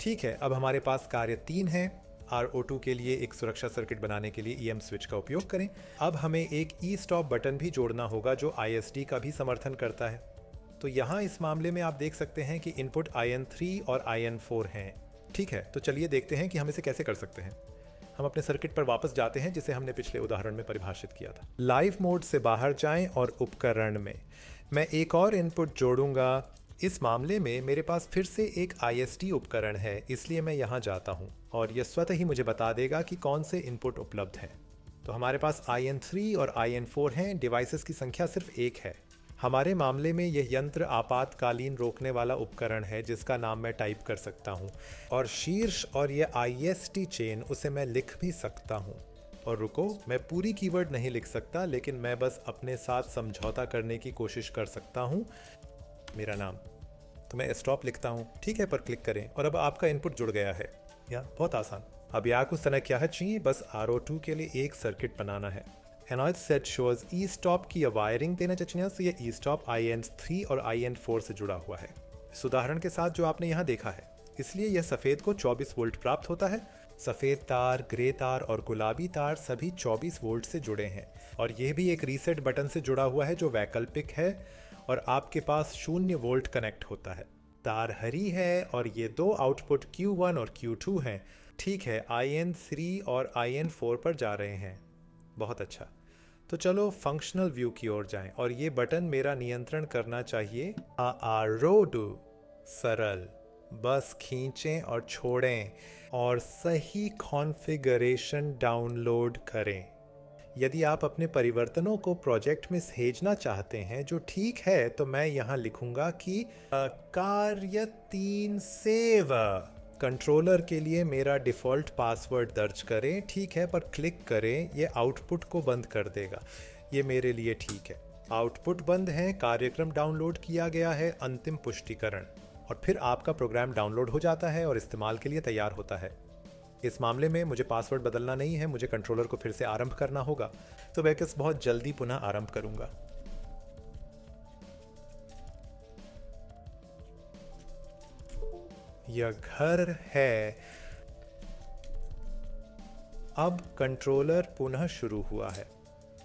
ठीक है, अब हमारे पास कार्य 3 है। RO2 के लिए एक सुरक्षा सर्किट बनाने के लिए EM स्विच का उपयोग करें। अब हमें एक ई स्टॉप बटन भी जोड़ना होगा जो ISD का भी समर्थन करता है। तो यहाँ इस मामले में आप देख सकते हैं कि इनपुट IN3 और IN4 हैं। ठीक है, तो चलिए देखते हैं कि हम इसे कैसे कर सकते हैं। हम अपने सर्किट पर वापस जाते हैं जिसे हमने पिछले उदाहरण में परिभाषित किया था। लाइव मोड से बाहर जाएं और उपकरण में मैं एक और इनपुट जोड़ूंगा। इस मामले में मेरे पास फिर से एक ISD उपकरण है, इसलिए मैं यहाँ जाता हूँ और यह स्वतः ही मुझे बता देगा कि कौन से इनपुट उपलब्ध हैं। तो हमारे पास IN3 और IN4 हैं। डिवाइसेस की संख्या सिर्फ एक है। हमारे मामले में यह यंत्र आपातकालीन रोकने वाला उपकरण है जिसका नाम मैं टाइप कर सकता हूँ, और शीर्ष और यह ISD चेन उसे मैं लिख भी सकता हूँ। और रुको, मैं पूरी कीवर्ड नहीं लिख सकता, लेकिन मैं बस अपने साथ समझौता करने की कोशिश कर सकता हूँ। मेरा नाम, तो मैं स्टॉप लिखता हूँ। ठीक है, पर क्लिक करें और अब आपका इनपुट जुड़ गया है। या बहुत आसान। अब यहाँ कुछ तरह क्या है चाहिए, बस RO2 के लिए एक सर्किट बनाना है। एनॉइड सेट शोज ई स्टॉप की वायरिंग देना चाहिए, तो ये ई स्टॉप IN3 और IN4 से जुड़ा हुआ है इस उदाहरण के साथ जो आपने यहाँ देखा है। इसलिए यह सफ़ेद को 24 वोल्ट प्राप्त होता है। सफ़ेद तार, ग्रे तार और गुलाबी तार सभी 24 वोल्ट से जुड़े हैं, और यह भी एक रीसेट बटन से जुड़ा हुआ है जो वैकल्पिक है, और आपके पास 0 वोल्ट कनेक्ट होता है। तार हरी है और ये दो आउटपुट Q1 और Q2 हैं। ठीक है, IN3 और IN4 पर जा रहे हैं। बहुत अच्छा, तो चलो फंक्शनल व्यू की ओर जाएं, और ये बटन मेरा नियंत्रण करना चाहिए। RO2 सरल, बस खींचें और छोड़ें और सही कॉन्फ़िगरेशन डाउनलोड करें। यदि आप अपने परिवर्तनों को प्रोजेक्ट में सहेजना चाहते हैं, जो ठीक है, तो मैं यहाँ लिखूँगा कि कार्य 3 सेव। कंट्रोलर के लिए मेरा डिफ़ॉल्ट पासवर्ड दर्ज करें। ठीक है, पर क्लिक करें, ये आउटपुट को बंद कर देगा। ये मेरे लिए ठीक है। आउटपुट बंद है, कार्यक्रम डाउनलोड किया गया है, अंतिम पुष्टिकरण, और फिर आपका प्रोग्राम डाउनलोड हो जाता है और इस्तेमाल के लिए तैयार होता है। इस मामले में मुझे पासवर्ड बदलना नहीं है, मुझे कंट्रोलर को फिर से आरंभ करना होगा, तो मैं किस बहुत जल्दी पुनः आरंभ करूंगा। यह घर है। अब कंट्रोलर पुनः शुरू हुआ है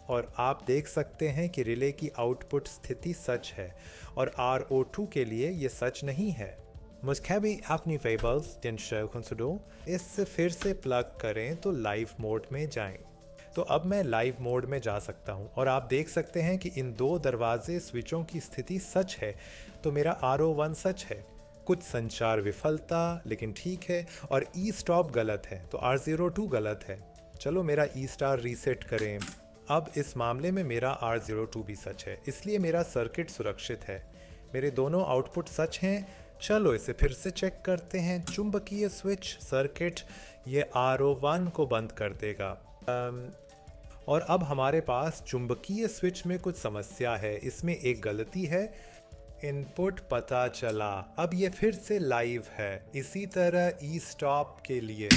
और आप देख सकते हैं कि रिले की आउटपुट स्थिति सच है, और RO2 के लिए यह सच नहीं है। मुझे अपनी वेबल्स दिन शो कंसुडो इससे फिर से प्लग करें तो लाइव मोड में जाएं। तो अब मैं लाइव मोड में जा सकता हूं, और आप देख सकते हैं कि इन दो दरवाजे स्विचों की स्थिति सच है। तो मेरा RO1 सच है, कुछ संचार विफलता, लेकिन ठीक है, और ई स्टॉप गलत है, तो R02 गलत है। चलो मेरा ई स्टार रीसेट करें। अब इस मामले में मेरा R02 भी सच है, इसलिए मेरा सर्किट सुरक्षित है। मेरे दोनों आउटपुट सच हैं। चलो इसे फिर से चेक करते हैं। चुंबकीय स्विच सर्किट, ये RO1 को बंद कर देगा। और अब हमारे पास चुंबकीय स्विच में कुछ समस्या है, इसमें एक गलती है। इनपुट पता चला, अब ये फिर से लाइव है। इसी तरह ई स्टॉप के लिए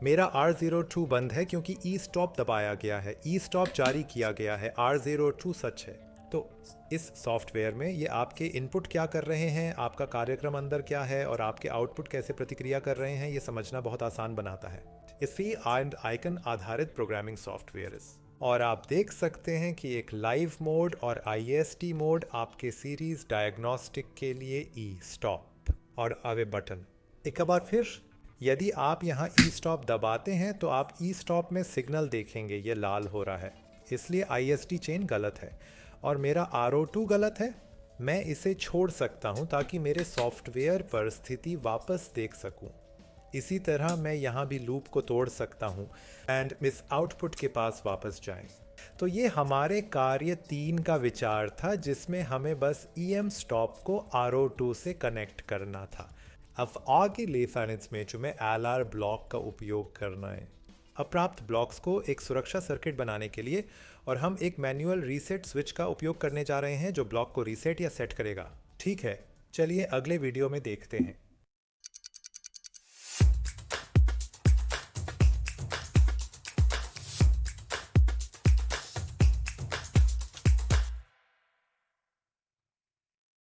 मेरा R02 बंद है क्योंकि ई स्टॉप दबाया गया है, ई स्टॉप जारी किया गया है। R02 सच है। तो इस सॉफ्टवेयर में ये आपके इनपुट क्या कर रहे हैं, आपका कार्यक्रम अंदर क्या है, और आपके आउटपुट कैसे प्रतिक्रिया कर रहे हैं, ये समझना बहुत आसान बनाता है। इसी एंड आइकन आधारित प्रोग्रामिंग सॉफ्टवेयर और आप देख सकते हैं कि एक लाइव मोड और ISD मोड आपके सीरीज डायग्नोस्टिक के लिए ई स्टॉप और अवे बटन। एक बार फिर, यदि आप यहाँ ई स्टॉप दबाते हैं तो आप ई स्टॉप में सिग्नल देखेंगे, ये लाल हो रहा है, इसलिए ISD चेन गलत है और मेरा RO2 गलत है। मैं इसे छोड़ सकता हूँ ताकि मेरे सॉफ्टवेयर पर स्थिति वापस देख सकूँ। इसी तरह मैं यहाँ भी लूप को तोड़ सकता हूँ एंड इस आउटपुट के पास वापस जाएं। तो ये हमारे कार्य 3 का विचार था, जिसमें हमें बस EM स्टॉप को RO2 से कनेक्ट करना था। अब आगे लेफानिट्स में जो मैं LR ब्लॉक का उपयोग करना है अप्राप्त ब्लॉक्स को एक सुरक्षा सर्किट बनाने के लिए, और हम एक मैनुअल रीसेट स्विच का उपयोग करने जा रहे हैं जो ब्लॉक को रीसेट या सेट करेगा। ठीक है, चलिए अगले वीडियो में देखते हैं।